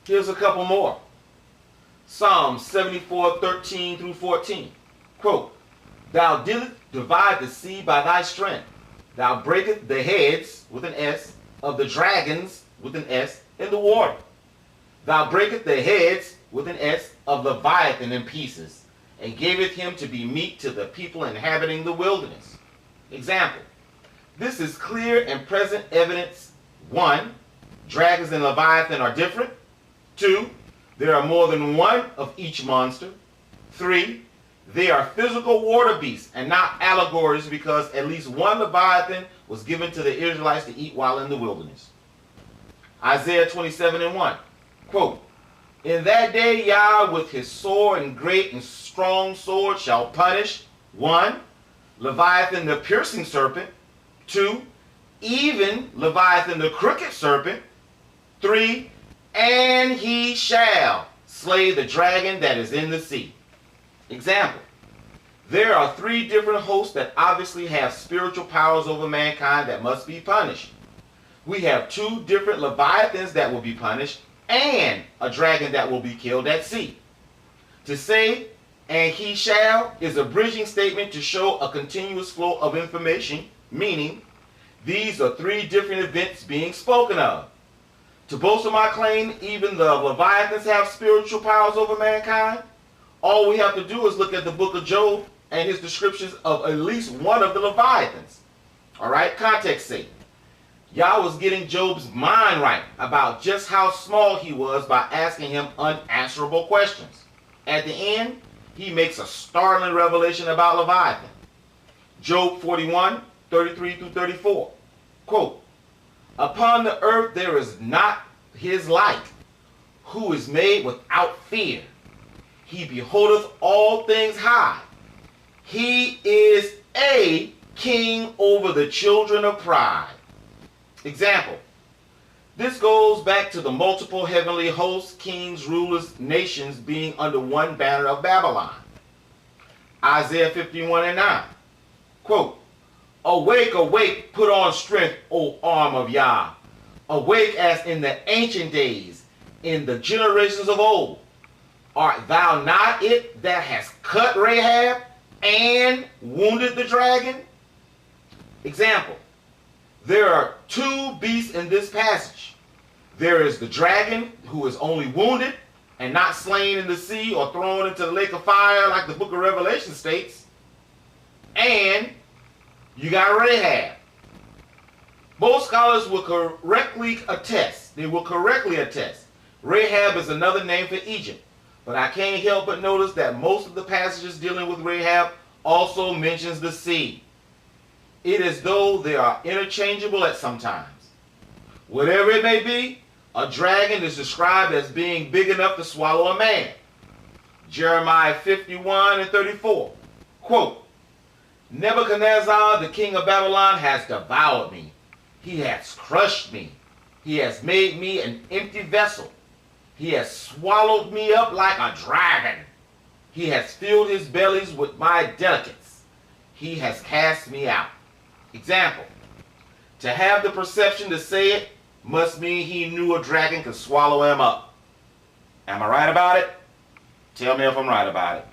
Here's a couple more. Psalm 74:13 through 14. Quote, Thou didst divide the sea by thy strength. Thou breakest the heads, with an S, of the dragons, with an S, in the water. Thou breakest the heads, with an S, of Leviathan in pieces, and gavest him to be meat to the people inhabiting the wilderness. Example. This is clear and present evidence. 1. Dragons and Leviathan are different. 2. There are more than one of each monster. 3. They are physical water beasts and not allegories, because at least one Leviathan was given to the Israelites to eat while in the wilderness. Isaiah 27:1. Quote, In that day Yah with his sword and great and strong sword shall punish 1. Leviathan the piercing serpent. 2. Even Leviathan the crooked serpent. 3. And he shall slay the dragon that is in the sea. Example. There are 3 different hosts that obviously have spiritual powers over mankind that must be punished. We have 2 different Leviathans that will be punished and a dragon that will be killed at sea. To say, and he shall, is a bridging statement to show a continuous flow of information, meaning these are 3 different events being spoken of. To bolster my claim, even the Leviathans have spiritual powers over mankind, all we have to do is look at the book of Job and his descriptions of at least one of the Leviathans. Alright, context sake. Yah was getting Job's mind right about just how small he was by asking him unanswerable questions. At the end, he makes a startling revelation about Leviathan. Job 41:33 through 34. Quote, Upon the earth there is not his like, who is made without fear. He beholdeth all things high. He is a king over the children of pride. Example. This goes back to the multiple heavenly hosts, kings, rulers, nations being under one banner of Babylon. Isaiah 51:9. Quote, Awake, awake, put on strength, O arm of Yah. Awake as in the ancient days, in the generations of old. Art thou not it that has cut Rahab and wounded the dragon? Example. There are 2 beasts in this passage. There is the dragon, who is only wounded and not slain in the sea or thrown into the lake of fire like the book of Revelation states. And you got Rahab. Most scholars will correctly attest. Rahab is another name for Egypt. But I can't help but notice that most of the passages dealing with Rahab also mentions the sea. It is as though they are interchangeable at some times. Whatever it may be, a dragon is described as being big enough to swallow a man. Jeremiah 51:34. Quote, Nebuchadnezzar, the king of Babylon, has devoured me. He has crushed me. He has made me an empty vessel. He has swallowed me up like a dragon. He has filled his bellies with my delicates. He has cast me out. Example. To have the perception to say it must mean he knew a dragon could swallow him up. Am I right about it? Tell me if I'm right about it.